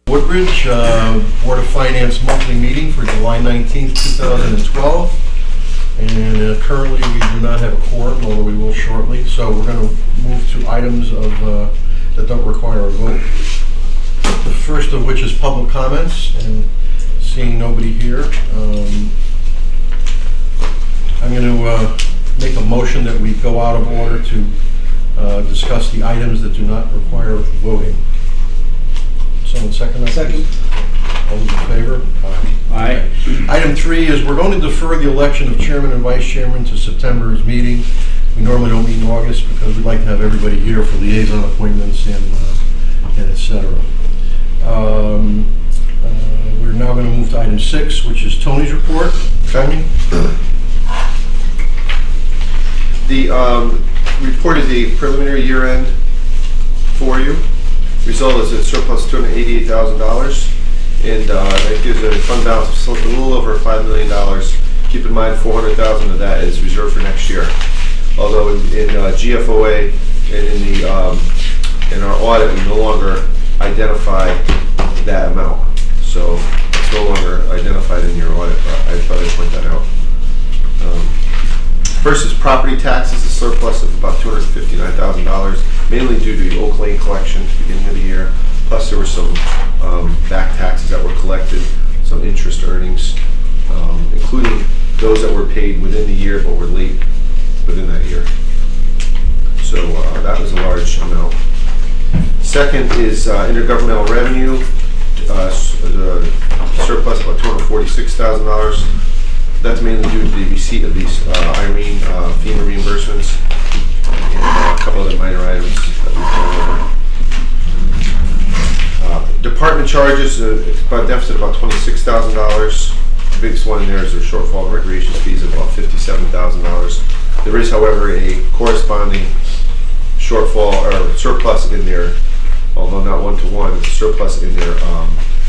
Woodbridge Board of Finance monthly meeting for July 19th, 2012. And currently we do not have a quorum, although we will shortly. So we're going to move to items that don't require a vote. The first of which is public comments, and seeing nobody here, I'm going to make a motion that we go out of order to discuss the items that do not require voting. Someone second that? Second. All those in favor? Aye. Item 3 is we're going to defer the election of chairman and vice chairman to September's meeting. We normally don't meet in August because we'd like to have everybody here for liaison appointments and et cetera. We're now going to move to item 6, which is Tony's report. Tony? The report is a preliminary year-end for you. Result is a surplus of $288,000, and that gives a fund balance of a little over $5 million. Keep in mind, $400,000 of that is reserved for next year. Although in GFOA and in our audit, we no longer identify that amount. So it's no longer identified in your audit, but I thought I'd point that out. First is property taxes, a surplus of about $259,000, mainly due to the Oak Lane collection at the beginning of the year. Plus there were some back taxes that were collected, some interest earnings, including those that were paid within the year but were late within that year. So that was a large amount. Second is intergovernmental revenue, the surplus about $246,000. That's mainly due to the receipt of these Irene FEMA reimbursements and a couple other minor items that we've gone over. Department charges, it's about a deficit of about $26,000. The biggest one in there is their shortfall of recreation fees of about $57,000. There is, however, a corresponding shortfall or surplus in there, although not one-to-one, it's a surplus in their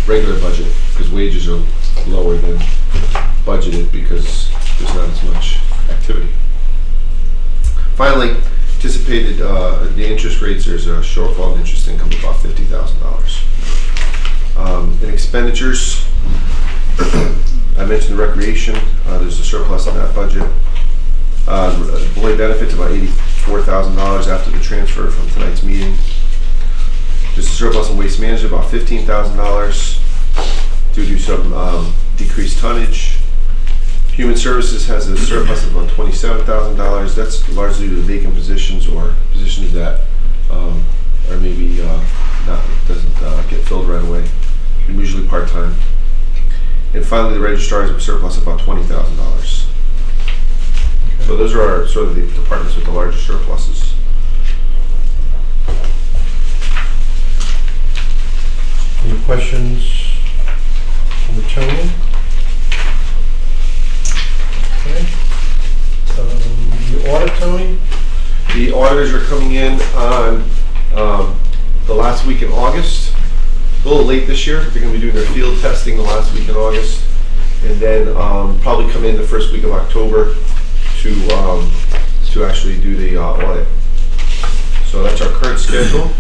regular budget because wages are lower than budgeted because there's not as much activity. Finally, anticipated the interest rates, there's a shortfall in interest income of about $50,000. In expenditures, I mentioned the recreation, there's a surplus in that budget. Employee benefits about $84,000 after the transfer from tonight's meeting. There's a surplus in waste management, about $15,000 due to some decreased tonnage. Human Services has a surplus of about $27,000. That's largely due to vacant positions or positions that are maybe doesn't get filled right away, usually part-time. And finally, the registrar has a surplus of about $20,000. So those are our, sort of the departments with the largest surpluses. Any questions for Tony? Okay. The audit, Tony? The auditors are coming in on the last week in August. A little late this year. They're going to be doing their field testing the last week in August, and then probably come in the first week of October to actually do the audit. So that's our current schedule,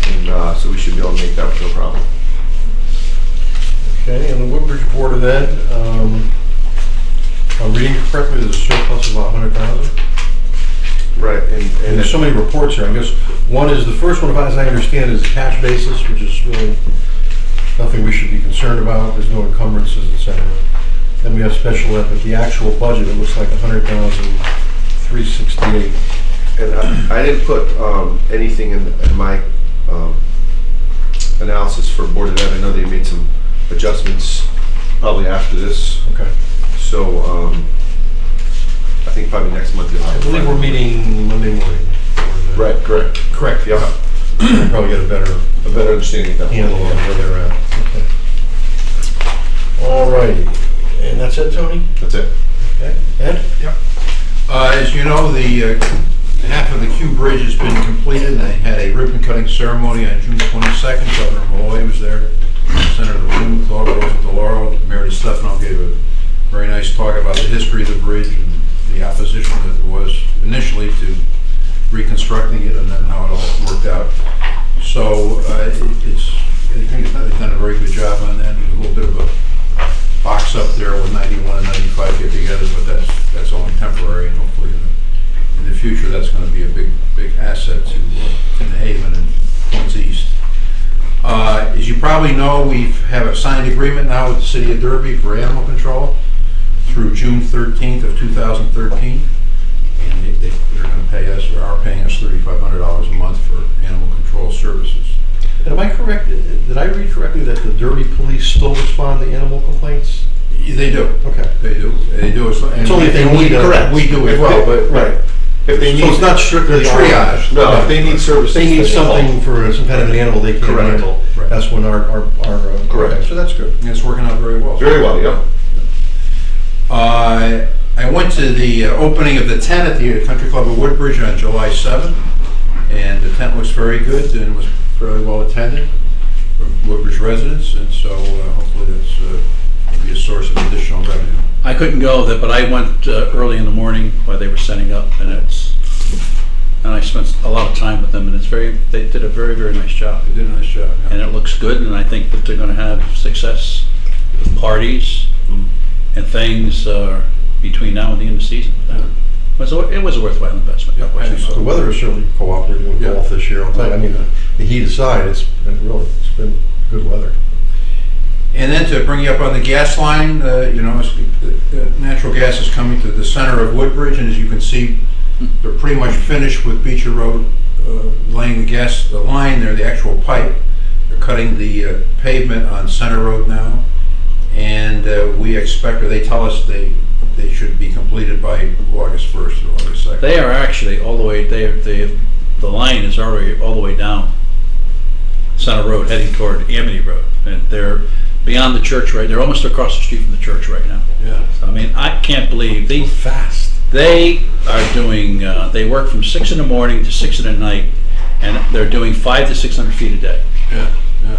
and so we should be able to make that with no problem. Okay, and the Woodbridge Board of Ed, I'm reading it correctly, there's a surplus of about $100,000. Right, And there's so many reports here. I guess one is, the first one, as I understand, is a cash basis, which is really nothing we should be concerned about. There's no encumbrances, etc. Then we have special ed, but the actual budget, it looks like $100,368. and I didn't put anything in my analysis for Board of Ed. I know they made some adjustments probably after this. Okay. So I think probably next month you'll have. I believe we're meeting Monday morning. Right, correct. Correct, Yeah. We'll probably get a better understanding of that. handle on where they're at. Okay. All righty. And that's it, Tony? That's it. Okay. Ed? Yep. As you know, the half of the Q Bridge has been completed. They had a ribbon cutting ceremony on June 22nd. Governor Malloy was there. Senator Bloom, Claude Rose with Laurel, Meredith Stefano gave a very nice talk about the history of the bridge and the opposition that there was initially to reconstructing it and then how it all worked out. So I think they've done a probably know, we have a signed agreement now with the city of Derby for animal control through June 13th of 2013. And they're going to pay us, or are paying us $3,500 a month for animal control services. Am I correct, did I read correctly that the Derby police still respond to animal complaints? They do. Okay. They do. They do. It's only if they need a- Correct. We do as well, but Right. If they So need, it's not strictly triage. no, if they need services. They need something for some kind of an animal they can't Correct. handle. Right. That's when our Correct. okay, so that's good. And it's working out very well. Very well, yeah. I went to the opening of the tent at the Country Club of Woodbridge on July 7th, and the tent was very good and was fairly well attended from Woodbridge residents, and so hopefully that's will be a source of additional revenue. I couldn't go there, but I went early in the morning while they were setting up, and I spent a lot of time with them, and they did a very, very nice job. They did a nice job. Yeah. And it looks good, and I think that they're gonna have success with parties and things between now and the end of the season. Yeah. It was a worthwhile investment. Yeah, I think so. The weather is certainly cooperating with Yeah. golf this year, I'll tell you. I mean, the heat aside, it's been good weather. And then to bring you up on the gas line, natural gas is coming to the center of Woodbridge, and as you can see, they're pretty much finished with Beecher Road, laying the line there, the actual pipe. They're cutting the pavement on Center Road now, and we expect, or they tell us they should be completed by August 1st or August 2nd. They are actually all the way, the line is already all the way down Center Road, heading toward Amity Road. And they're beyond the church they're almost across the street from the church right now. Yeah. So, I mean, I can't believe Fast. they are doing, they work from 6 in the morning to 6 in the night, and they're doing 500 to 600 feet a day. Yeah, yeah.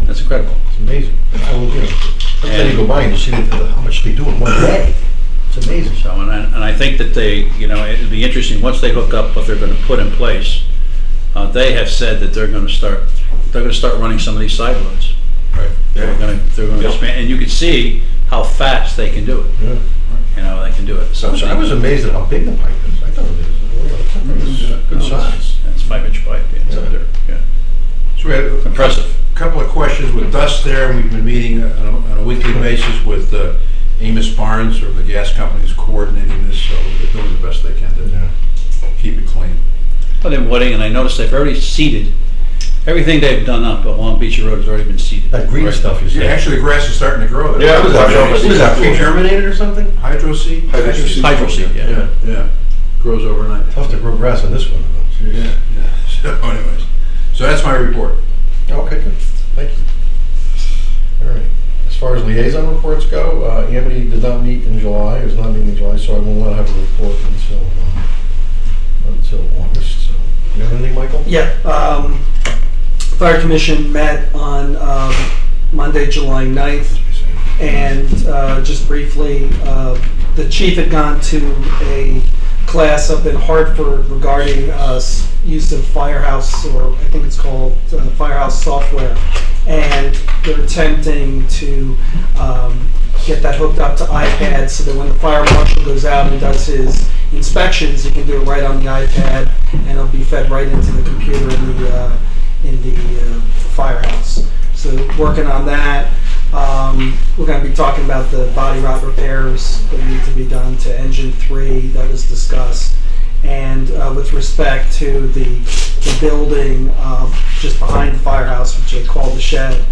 That's incredible. It's amazing. I will, every time you go by and you see how much they do in one day. It's amazing. So, and I think that they, it'd be interesting, once they hook up what they're gonna put in place, they have said that they're gonna start running some of these side roads. Right. They're gonna expand, and you can see how fast they can do it. Yeah. They can do it. So I was amazed at how big the pipe is. I thought it was good size. It's 5-inch pipe, it's up there, yeah. So we had Impressive. a couple of questions with Dust there, and we've been meeting on a weekly basis with Amos Barnes from the gas companies coordinating this, so they're doing the best they can to keep it clean. Well, they're wooding, and I noticed they've already seeded, everything they've done up along Beecher Road has already been seeded. That green stuff you Yeah, see. actually, the grass is starting to grow there. Yeah, What is that, Yeah. pre-germinated or something? Hydro seed? Hydro seed, yeah. Yeah, grows overnight. Tough to grow grass on this one. Yeah, yeah. So anyways, so that's my report. Okay, good. Thank you. All right. As far as liaison reports go, Amity did not meet in July. It was not meeting in July, so I will not have a report until August. So, you have anything, Michael? Yeah, Fire Commission met on Monday, July 9th, and just briefly, the chief had gone to a class up in Hartford regarding use of Firehouse, or I think it's called Firehouse software, and they're attempting to get that hooked up to iPad so that when the fire marshal goes out and does his inspections, he can do it right on the iPad, and it'll be fed right into the computer in the firehouse. So working on that. We're going to be talking about the body rot repairs that need to be done to engine 3 that was discussed, and with respect to the building just behind the firehouse, which they call the shed,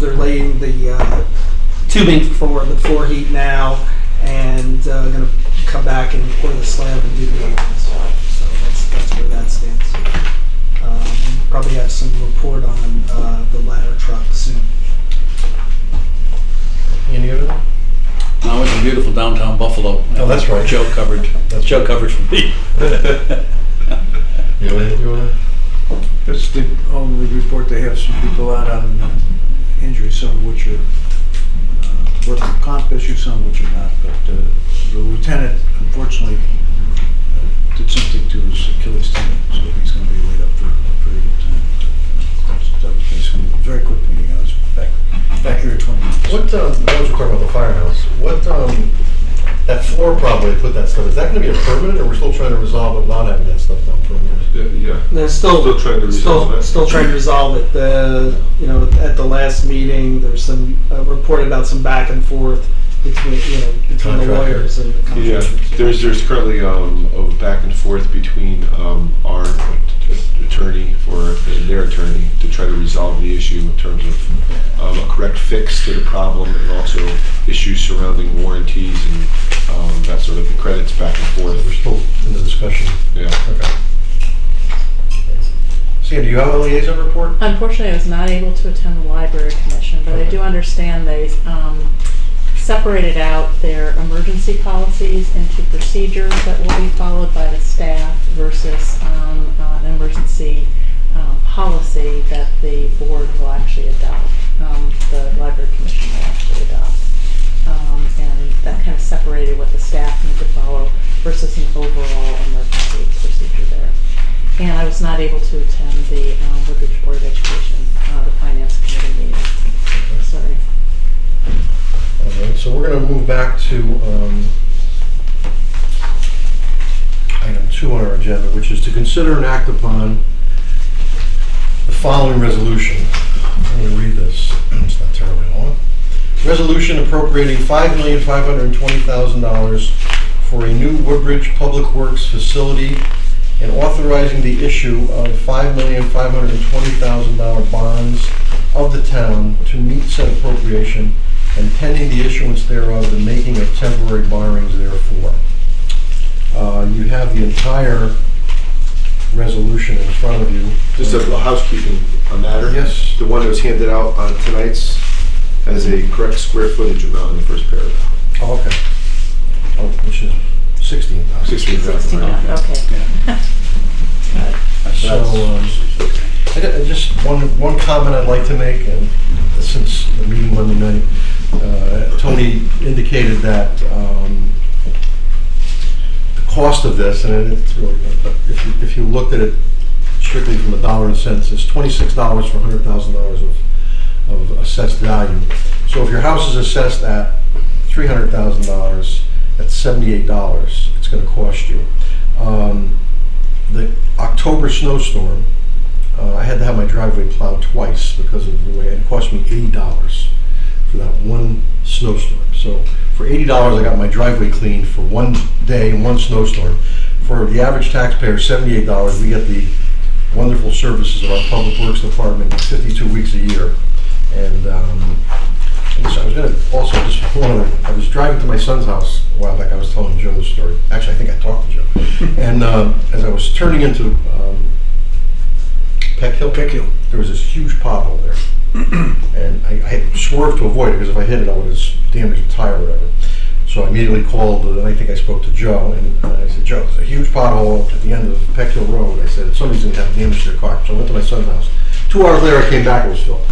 they're laying the tubing for the floor heat now, and going to come back and pour the slab and do the aprons. So that's where that stands. Probably have some report on the ladder truck soon. Any other? No, it was in beautiful downtown Buffalo. Oh, that's right. Joe covered for me. You want That's the only report. They have some people out on injuries, some of which are workers' comp issues, some of which are not. But the lieutenant, unfortunately, did something to his Achilles tendon, so he's going to be laid up for a pretty good time. That was basically a very quick meeting. I was back here at 20 minutes. What, I was talking about the firehouse, what, that floor problem they put that stuff, is that gonna be a permanent, or we're still trying to resolve it without having that stuff done permanent? Yeah, They're still Still trying to resolve it. Still trying to resolve it. At the last meeting, there's some report about some back and forth between the Contractor. lawyers and the Yeah, contractors. there's currently a back and forth between our attorney and their attorney to try to resolve the issue in terms of a correct fix to the problem, and also issues surrounding warranties and that sort of credits back and forth. We're still in the discussion. Yeah. Okay. Sam, do you have a liaison report? Unfortunately, I was not able to attend the library commission, but I do understand they separated out their emergency policies into procedures that will be followed by the staff versus an emergency policy that the board will actually adopt, the library commission will actually adopt. And that kind of separated what the staff need to follow versus an overall emergency procedure there. And I was not able to attend the Woodbridge Board of Education, the Finance Committee meeting. Sorry. All right, so we're going to move back to item 2 on our agenda, which is to consider and act upon the following resolution. I'm going to read this. It's not terribly long. Resolution appropriating $5,520,000 for a new Woodbridge Public Works facility and authorizing the issue of $5,520,000 bonds of the town to meet said appropriation and pending the issuance thereof, the making of temporary borrowings therefore. You have the entire resolution in front of you. Just a housekeeping matter. Yes. The one that was handed out on tonight's has a correct square footage amount in the first paragraph. Oh, okay. Oh, which is 16,000. 16,000. Okay. So, just one comment I'd like to make, and since the meeting Monday night, Tony indicated that the cost of this, and it's really, but if you looked at it strictly from a dollar and cents, is $26 for $100,000 of assessed value. So if your house is assessed at $300,000, that's $78 it's going to cost you. The October snowstorm, I had to have my driveway plowed twice because of the way it cost me $80 for that one snowstorm. So for $80, I got my driveway cleaned for one day, one snowstorm. For the average taxpayer, $78, we get the wonderful services of our Public Works Department 52 weeks a year. And so I was going to also just I was driving to my son's house a while back. I was telling Joe the story. Actually, I think I talked to Joe. And as I was turning into Peck Hill, there was this huge pothole there. And I had swerved to avoid it because if I hit it, I would have damaged a tire or whatever. So I immediately called, and I think I spoke to Joe, and I said, Joe, there's a huge pothole at the end of Peck Hill Road. I said, somebody's going to have damage to their car. So I went to my son's house. 2 hours later, I came back, it was filled.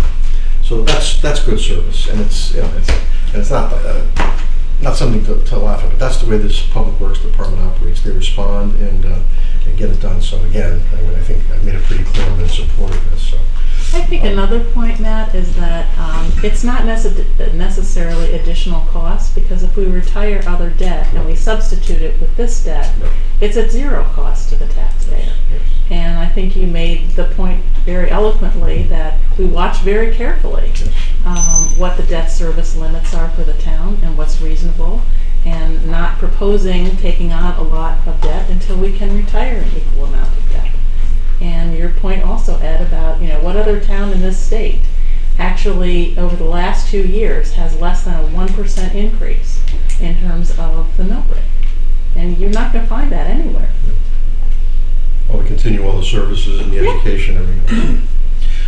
So that's good service, and it's not something to laugh at, but that's the way this Public Works Department operates. They respond and get it done. So again, I think I made it pretty clear I'm in support of this. So. I think another point, Matt, is that it's not necessarily additional cost, because if we retire other debt and we substitute it with this debt, it's at zero cost to the taxpayer. Yes. And I think you made the point very eloquently that we watch very carefully what the debt service limits are for the town and what's reasonable, and not proposing taking on a lot of debt until we can retire an equal amount of debt. And your point also, Ed, about what other town in this state actually over the last 2 years has less than a 1% increase in terms of the mill rate. And you're not going to find that anywhere. While we continue all the services and the education and everything.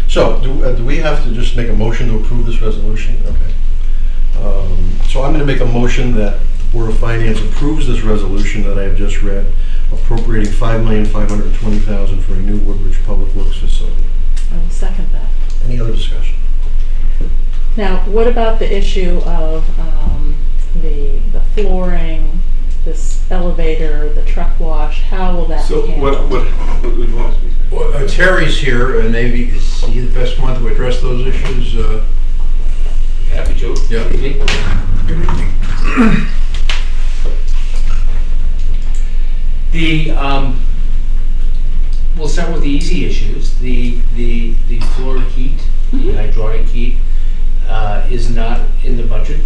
So, do we have to just make a motion to approve this resolution? Okay. So I'm going to make a motion that the Board of Finance approves this resolution that I have just read, appropriating $5,520,000 for a new Woodbridge Public Works facility. I will second that. Any other discussion? Now, what about the issue of the flooring, this elevator, the truck wash? How will that So be handled? what would you want to speak? Well, Terry's here, and maybe is he the best one to address those issues? Happy to. Yeah. Good evening. Good evening. we'll start with the easy issues. The floor heat, the hydraulic heat, is not in the budget.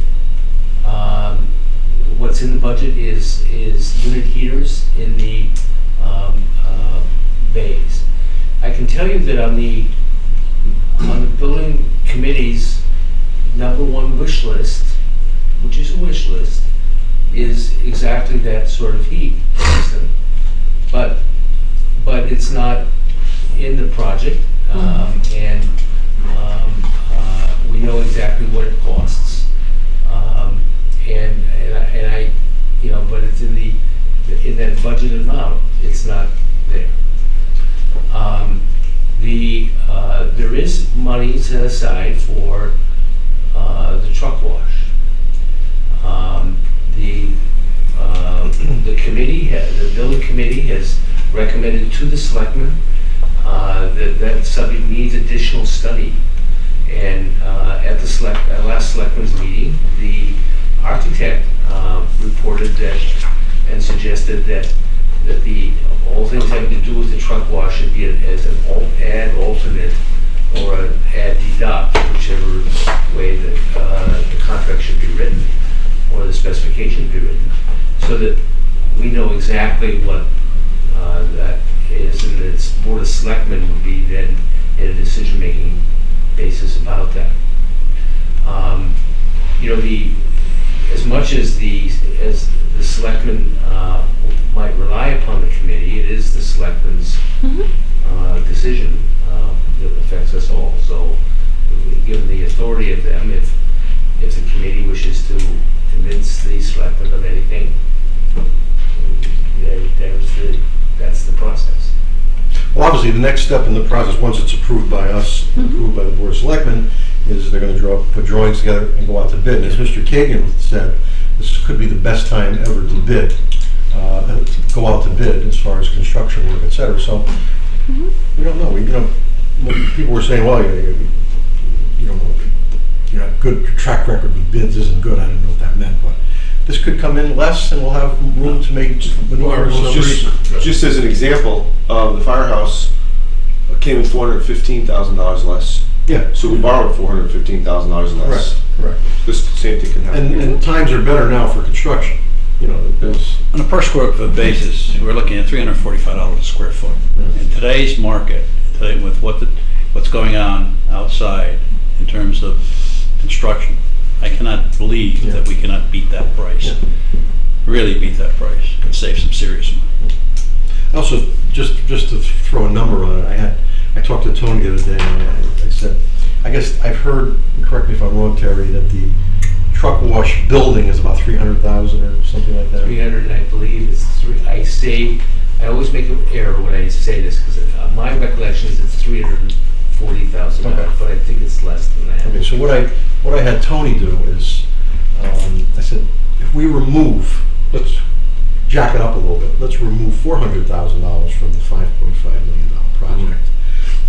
What's in the budget is unit heaters in the bays. I can tell you that on the building committee's #1 wish list, which is a wish list, is exactly that sort of heat system. But it's not in the project, and we know exactly what it costs. And I, but it's in that budget amount, it's not there. There is money set aside for the truck wash. The committee, the building committee has recommended to the selectmen that subject needs additional study. And at the last selectmen's meeting, the architect reported that and suggested that all things having to do with the truck wash should be as an add alternate or an add deduct, whichever way the contract should be written or the specification be written, so that we know exactly what that is, and its board of selectmen would be then in a decision-making basis about that. As much as the selectmen might rely upon the committee, it is the selectmen's decision that affects us all. So, given the authority of them, if the committee wishes to convince the selectmen of anything, that's the process. Well, obviously, the next step in the process, once it's approved by us, approved by the Board of Selectmen, is they're going to put drawings together and go out to bid. And as Mr. Kagan said, this could be the best time ever to bid, go out to bid as far as construction work, et cetera. So we don't know. When people were saying, well, you don't know, good track record with bids isn't good. I didn't know what that meant, but this could come in less, and we'll have room to make maneuvers. Just as an example, the firehouse came in $415,000 less. Yeah. So we borrowed $415,000 less. Correct. This same thing can happen. And times are better now for construction. There's On a per square foot basis, we're looking at $345 a square foot. In today's market, today with what's going on outside in terms of construction, I cannot believe that we cannot beat that price. Really beat that price and save some serious money. Also, just to throw a number on it, I talked to Tony the other day, and I said, I guess I've heard, correct me if I'm wrong, Terry, that the truck wash building is about $300,000 or something like that. 300, I believe, is I always make an error when I say this, because my recollection is it's $340,000, Okay. but I think it's less than that. Okay, so what I had Tony do is, I said, if we let's jack it up a little bit, let's remove $400,000 from the $5.5 million project.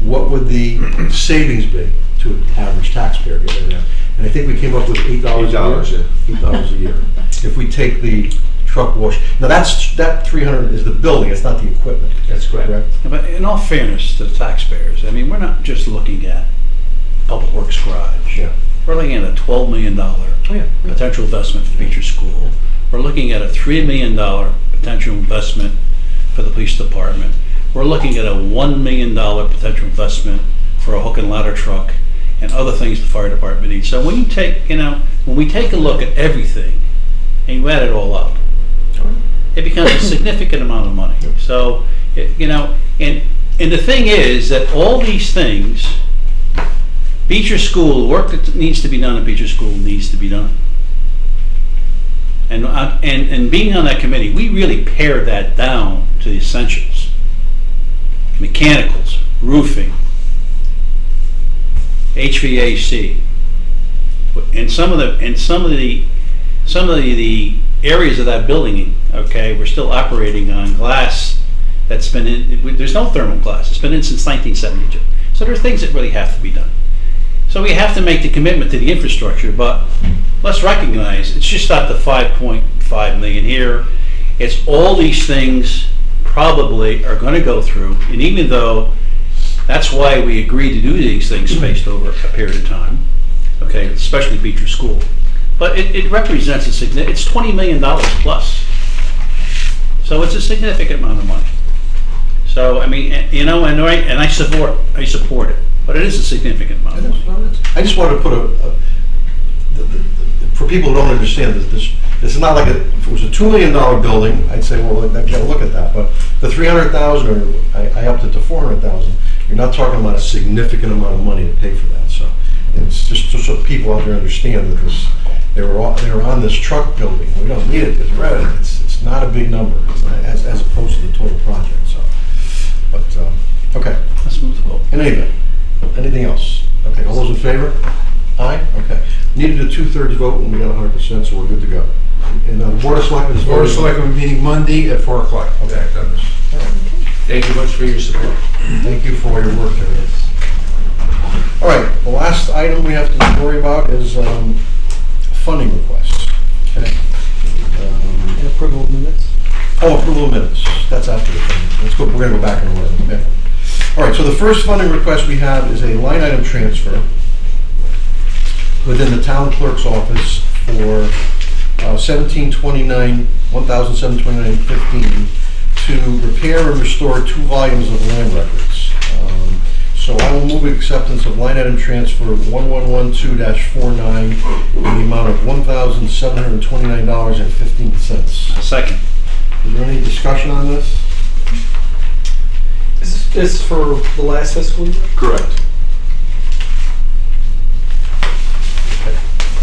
What would the savings be to an average taxpayer? And I think we came up with $8 a year. $8 a year. If we take the truck wash, now that 300 is the building, it's not the equipment. That's correct. Yeah, but in all fairness to the taxpayers, I mean, we're not just looking at Public Works Garage. Yeah. We're looking at a $12 million potential investment for Beecher School. We're looking at a $3 million potential investment for the police department. We're looking at a $1 million potential investment for a hook and ladder truck and other things the fire department needs. So when you take, when we take a look at everything and you add it all up, it becomes a significant amount of money. So, and the thing is that all these things, Beecher School, the work that needs to be done at Beecher School needs to be done. And being on that committee, we really pared that down to the essentials. Mechanicals, roofing, HVAC, and some of the areas of that building, okay, we're still operating on glass that's been in. There's no thermal glass. It's been in since 1972. So there are things that really have to be done. So we have to make the commitment to the infrastructure, but let's recognize it's just not the $5.5 million here. It's all these things probably are gonna go through, and even though that's why we agreed to do these things spaced over a period of time, okay, especially Beecher School. But it represents it's $20 million plus. So it's a significant amount of money. So, I mean, and I support it, but it is a significant amount of money. I just wanted to put for people who don't understand this is not like if it was a $2 million building, I'd say, well, I gotta look at that, but the 300,000, or I upped it to 400,000, you're not talking about a significant amount of money to pay for that, so it's just so people out there understand that they were on this truck building, we don't need it, it's not a big number, as opposed to the total project, so, but, okay. Let's move the vote. In any event, anything else? Okay, all those in favor? Aye, okay. Needed a 2/3 vote and we got 100%, so we're good to go. And the Board of Selectmen is Board of voting. Selectmen meeting Monday at 4 o'clock. Okay. Back on this. Thank you much for your support. Thank you for all your work there. All right, the last item we have to worry about is funding requests. Okay. And approval of minutes. Approval of minutes. That's after the funding. Let's go. We're going to go back in order. Okay. All right. So the first funding request we have is a line item transfer within the town clerk's office for $1,729.15 to repair and restore 2 volumes of land records. So I will move acceptance of line item transfer 1112-49 in the amount of $1,729.15. Second. Is there any discussion on this? Is this for the last fiscal year? Correct.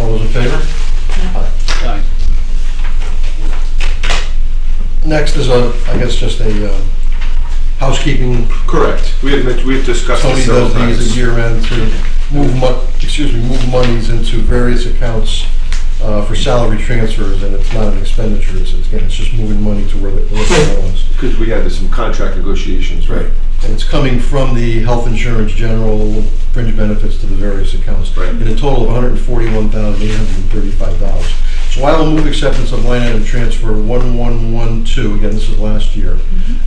All those in favor? Aye. Next is I guess just a housekeeping. Correct. We had discussed Tony this several does these times. at year end to move monies into various accounts for salary transfers, and it's not an expenditure. It's just moving money to where it belongs. Because we had some contract negotiations, right? And it's coming from the health insurance, general, fringe benefits to the various accounts. Right. In a total of $141,835. So I will move acceptance of line item transfer 1112, again, this is last year,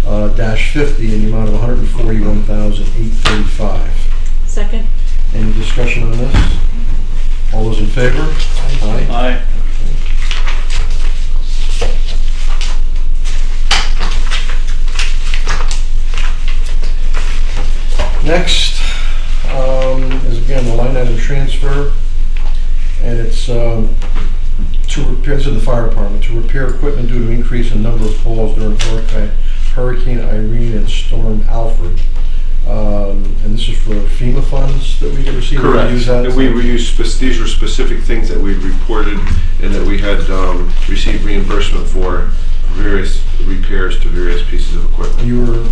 -50 in the amount of $141,835. Second? Any discussion on this? All those in favor? Aye. Aye. Next is again the line item transfer, and it's to repair to the fire department to repair equipment due to increase in number of calls during Hurricane Irene and Storm Alfred. And this is for FEMA funds that we received. Correct. Use that. And we used, these were specific things that we reported and that we had received reimbursement for various repairs to various pieces of equipment. You were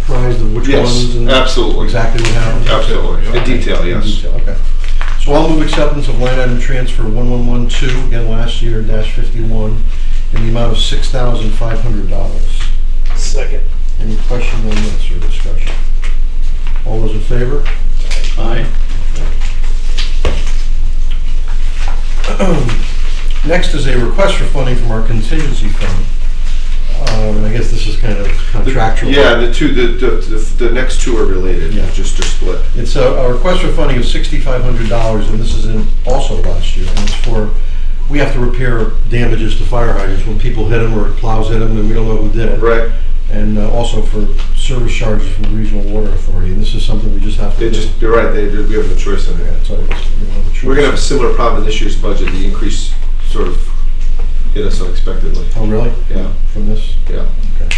apprised of which ones? Yes, and absolutely. exactly what happened? Absolutely. In detail, In yes. detail, okay. So I'll move acceptance of line item transfer 1112, again last year, -51, in the amount of $6,500. Second. Any questions on this or discussion? All those in favor? Aye. Next is a request for funding from our contingency fund. And I guess this is kind of contractual. Yeah, the next two are related, Yeah. just split. It's a request for funding of $6,500, and this is in also last year. And it's for, we have to repair damages to fire hydrants when people hit them or plows hit them and we don't know who did it. Right. And also for service charges from the Regional Water Authority. And this is something we just have to do. You're right, we have no choice in Yeah, it. so we don't have a choice. We're gonna have a similar problem in this year's budget. The increase sort of hit us unexpectedly. Oh, really? Yeah. From this? Yeah. Okay.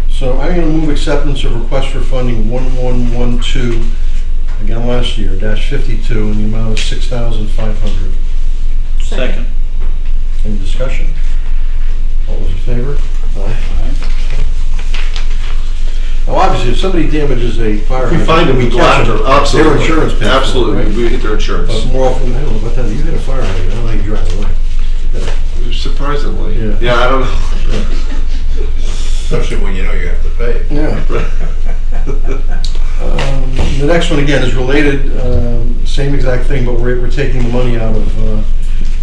So I'm going to move acceptance of request for funding 1112, again last year, -52, in the amount of $6,500. Second. Any discussion? All those in favor? Aye. Aye. Now, obviously, if somebody damages a fire We hydrant, find them, we go catch after them, absolutely. Their insurance pays for it, Absolutely, right? we hit their insurance. But more often, I don't know about that, you hit a fire hydrant, I don't know how you drive away. Surprisingly. Yeah. Yeah, I don't know. Especially when you know you have to pay. Yeah. The next one, again, is related, same exact thing, but we're taking the money out of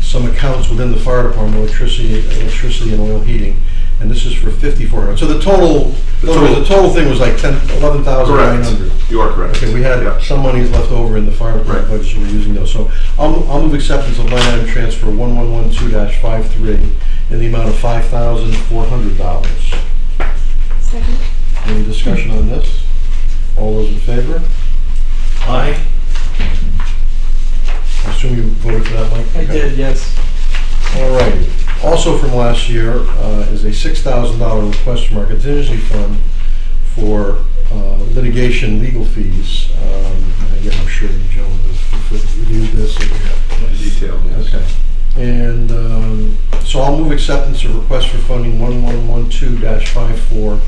some accounts within the fire department, electricity and oil heating, and this is for 5,400. So the total, in other words, the total thing was like 11,900. You are correct. Okay, we had Yeah. some monies left over in the fire department Right. budget, so we're using those. So I'll move acceptance of line item transfer 1112-53 in the amount of $5,400. Second. Any discussion on this? All those in favor? Aye. I assume you voted for that, Mike? I Okay. did, yes. All righty. Also from last year is a $6,000 request from our contingency fund for litigation legal fees. And again, I'm sure you gentlemen have reviewed this. Detail, yes. Okay. And so I'll move acceptance of request for funding 1112-54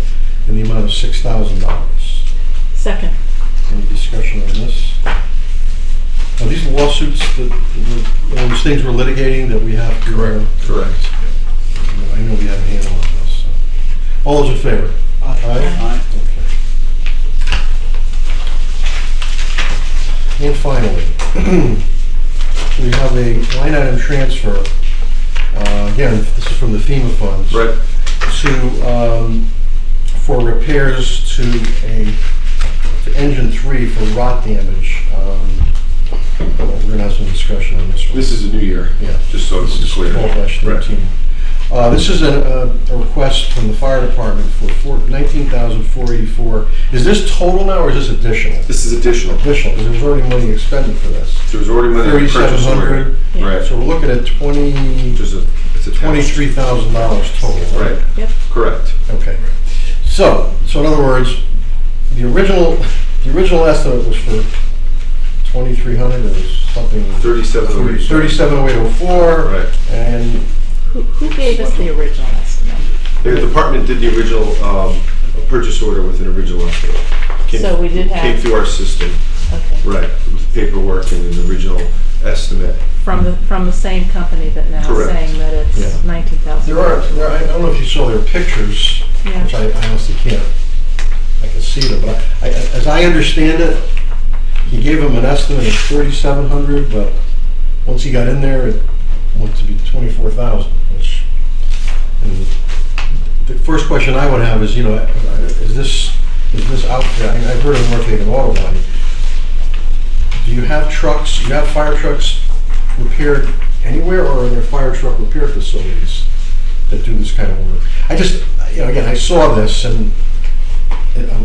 in the amount of $6,000. Second. Any discussion on this? Are these lawsuits that, those things we're litigating that we have to? Correct. I know we have a handle on this. So. All those in favor? Aye. Aye. Okay. And finally, we have a line item transfer. Again, this is from the FEMA funds. Right. To, for repairs to engine 3 for rot damage. We're gonna have some discussion on this one. This is a new year. Yeah. Just so This it's is clear. 12-13. This is a request from the fire department for $19,484. Is this total now, or is this additional? This is additional. Additional, because there was already money expended for this. There was already money in the purchase order. 3,700. Right. So we're looking at It's a $23,000 total. Right. Yep. Correct. Okay. So in other words, the original estimate was for 2,300 or something. 37,804. Right. And Who gave us the original estimate? The department did the original purchase order with an original estimate. So we did have- Came through our system, Okay. right, with paperwork and an original estimate. From the same company that now Correct. saying that it's Yeah. 19,000. I don't know if you saw their pictures, Yeah. which I honestly can't, I can see them, but as I understand it, he gave them an estimate of 3,700, but once he got in there, it went to be 24,000, which, and the first question I would have is, is this out there? I've heard of North Haven Auto Body. Do you have trucks, you have fire trucks repaired anywhere, or are there fire truck repair facilities that do this kind of work? I just, again, I saw this, and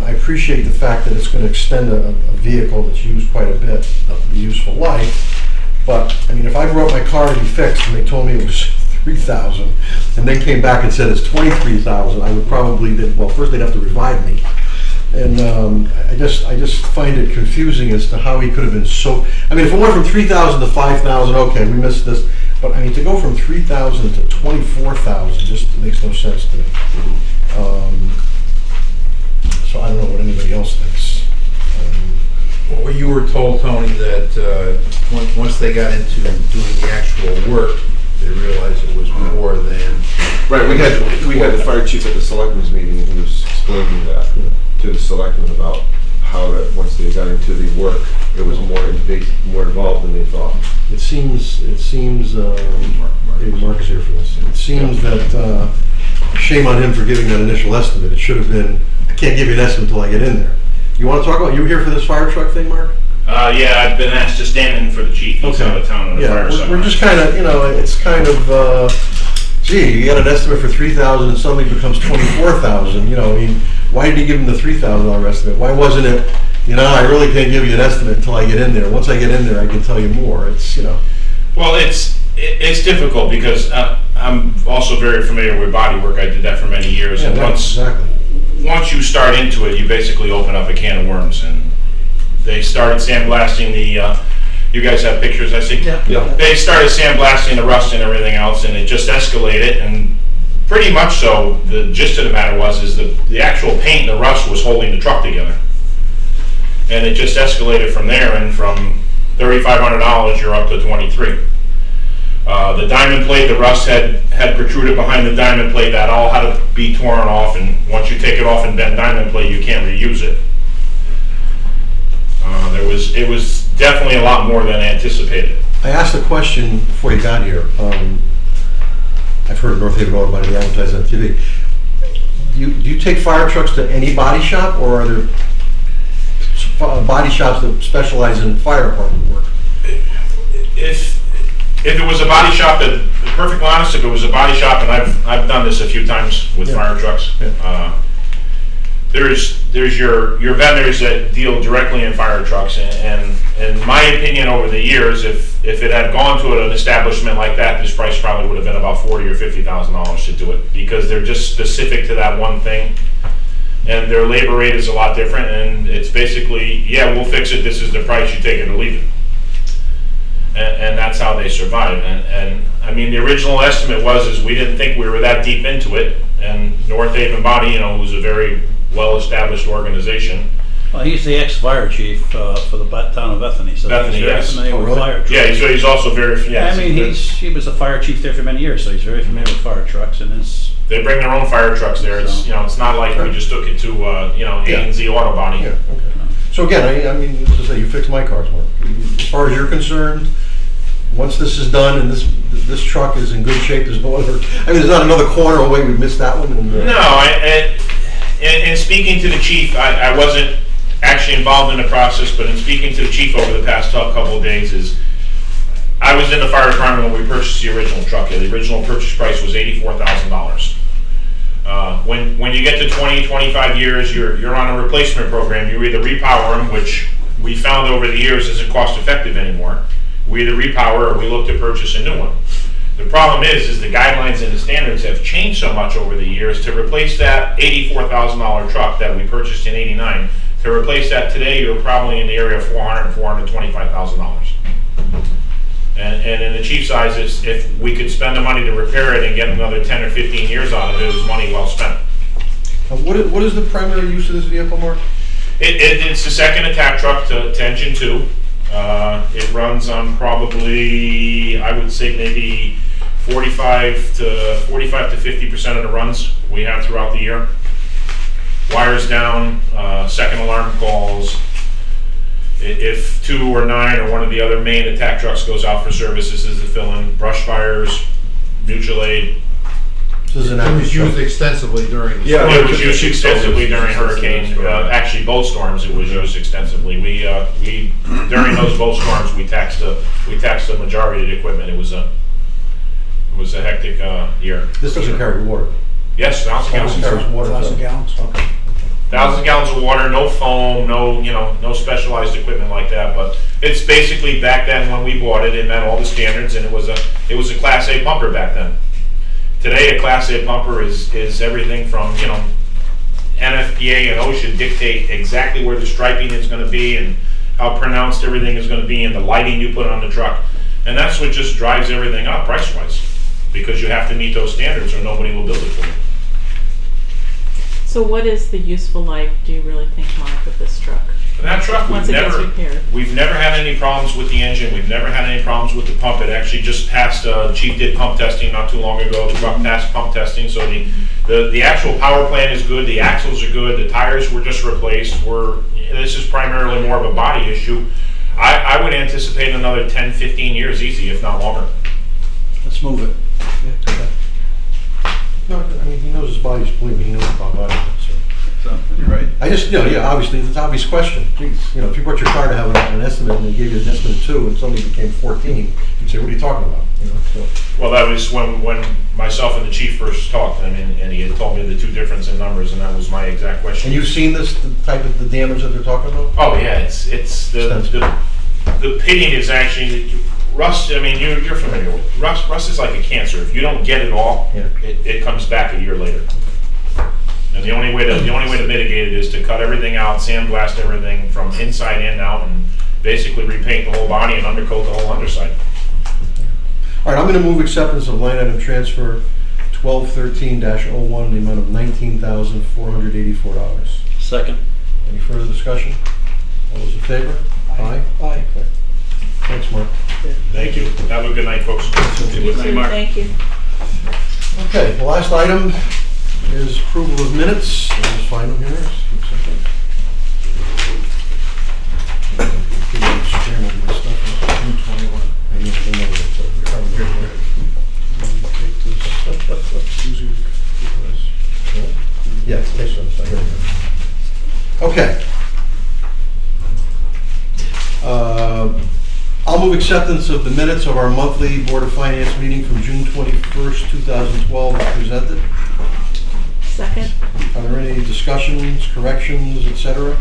I appreciate the fact that it's going to extend a vehicle that's used quite a bit of the useful life. But, I mean, if I brought my car to be fixed and they told me it was 3,000 and then came back and said it's 23,000, I would probably, first they'd have to revive me. And I just find it confusing as to how he could have been so, I mean, if it went from 3,000 to 5,000, okay, we missed this. But, I mean, to go from 3,000 to 24,000 just makes no sense to me. So I don't know what anybody else thinks. Well, you were told, Tony, that once they got into doing the actual work, they realized it was more than. Right, we had the fire chief at the selectmen's meeting, and he was explaining that to the selectmen about how that once they got into the work, it was more involved than they thought. It seems, maybe Mark is here for this. It seems that, shame on him for giving that initial estimate. It should have been, I can't give you an estimate until I get in there. You want to talk about, you were here for this fire truck thing, Mark? Yeah, I've been asked to stand in for the chief. He's out of town on a Yeah, fire we're seminar. just kind of, it's kind of, gee, you got an estimate for 3,000 and suddenly it becomes 24,000, I mean, why did he give him the $3,000 estimate? Why wasn't it, I really can't give you an estimate until I get in there. Once I get in there, I can tell you more. It's, Well, it's difficult because I'm also very familiar with body work. I did that for many years. Yeah, And exactly. once you start into it, you basically open up a can of worms. And they started sandblasting the, you guys have pictures, I see? Yeah. They started sandblasting the rust and everything else, and it just escalated. And pretty much so, the gist of the matter is the actual paint and the rust was holding the truck together. And it just escalated from there, and from $3,500, you're up to $23,000. The diamond plate, the rust had protruded behind the diamond plate. That all had to be torn off, and once you take it off and bend diamond plate, you can't reuse it. It was definitely a lot more than anticipated. I asked a question before you got here. I've heard of North Haven Auto Body advertised on TV. do you take fire trucks to any body shop, or are there body shops that specialize in fire department work? If it was a body shop, that, perfectly honest, if it was a body shop, and I've done this a few times with Yeah. fire trucks, there's your vendors that deal directly in fire trucks, and in my opinion, over the years, if it had gone to an establishment like that, this price probably would have been about $40,000 or $50,000 to do it, because they're just specific to that one thing, and their labor rate is a lot different, and it's basically, yeah, we'll fix it, this is the price, you take it or leave it. And that's how they survive. And I mean, the original estimate was we didn't think we were that deep into it. And North Haven Body, was a very well-established organization. Well, he's the ex-fire chief for the town of Bethany, so Bethany, he's very yes. familiar Oh, with really? fire trucks. Yeah, he's also very. Yeah, I mean, he was a fire chief there for many years, so he's very familiar with fire trucks, and it's. They bring their own fire trucks there. It's it's not like we just took it to A&Z Auto Body. Yeah, okay. So again, I mean, as I say, you fix my cars, Mark. As far as you're concerned, once this is done and this truck is in good shape, there's no other, I mean, there's not another corner away we missed that one. No, in speaking to the chief, I wasn't actually involved in the process, but in speaking to the chief over the past couple of days, I was in the fire department when we purchased the original truck. The original purchase price was $84,000. When you get to 20, 25 years, you're on a replacement program. You either repower them, which we found over the years isn't cost effective anymore. We either repower or we look to purchase a new one. The problem is the guidelines and the standards have changed so much over the years. To replace that $84,000 truck that we purchased in '89, to replace that today, you're probably in the area of $400,000 and $425,000. And in the chief's eyes, if we could spend the money to repair it and get another 10 or 15 years out of it, it was money well spent. What is the primary use of this vehicle, Mark? It's the second attack truck to engine 2. It runs on probably, I would say, maybe 45 to 50% of the runs we have throughout the year. Wires down, second alarm calls. If 2 or 9 or one of the other main attack trucks goes out for service, this is the fill-in. Brush fires, mutual aid. This is an It active was truck. used extensively during the. Yeah. It was used extensively during hurricane, actually both storms. It was used extensively. We during those both storms we taxed the majority of the equipment. It was a hectic year. This doesn't carry water. Yes, 1,000 This gallons. carries water. 1,000 gallons? Okay. 1,000 gallons of water, no foam, no specialized equipment like that. But it's basically, back then when we bought it, it met all the standards, and it was a Class A pumper back then. Today, a Class A pumper is everything from, NFPA and OSHA dictate exactly where the striping is going to be and how pronounced everything is going to be and the lighting you put on the truck. And that's what just drives everything up price-wise, because you have to meet those standards or nobody will build it for you. So what is the useful life, do you really think, Mark, of this truck? And that truck, Once it gets repaired. we've never had any problems with the engine. We've never had any problems with the pump. It actually just passed, Chief did pump testing not too long ago. The truck passed pump testing, so the actual power plant is good. The axles are good. The tires were just replaced. This is primarily more of a body issue. I would anticipate another 10, 15 years easy, if not longer. Let's move it. No, I mean, he knows his body's, believe me, he knows about body. So. So, you're right. I just, obviously, it's an obvious question. Geez, if you brought your car to have an estimate and they gave you an estimate of 2 and somebody became 14, you'd say, what are you talking about? So. Well, that was when myself and the chief first talked, and he had told me the 2 difference in numbers, and that was my exact question. And you've seen this, the type of the damage that they're talking about? Oh yeah, it's the pitting is actually rust. I mean, you're familiar with it. Rust is like a cancer. If you don't get it all, Yeah. it comes back a year later. And the only way to mitigate it is to cut everything out, sandblast everything from inside and out, and basically repaint the whole body and undercoat the whole underside. All right, I'm going to move acceptance of line item transfer 1213-01 in the amount of $19,484. Second. Any further discussion? All those in favor? Aye. Aye. Okay. Thanks, Mark. Thank you. Have a good night, folks. You too, Mark. thank you. Okay, the last item is approval of minutes. I'll just find them here. Just give me a second. Jam over my stuff. I need to remember it, so you're probably right. Yeah, Okay. I'll move acceptance of the minutes of our monthly Board of Finance meeting from June 21st, 2012 as presented. Second? Are there any discussions, corrections, etc.?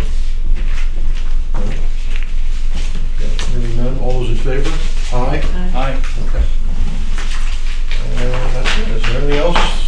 Hearing none, all those in favor? Aye. Aye. Aye. Okay. That's it. Is there anything else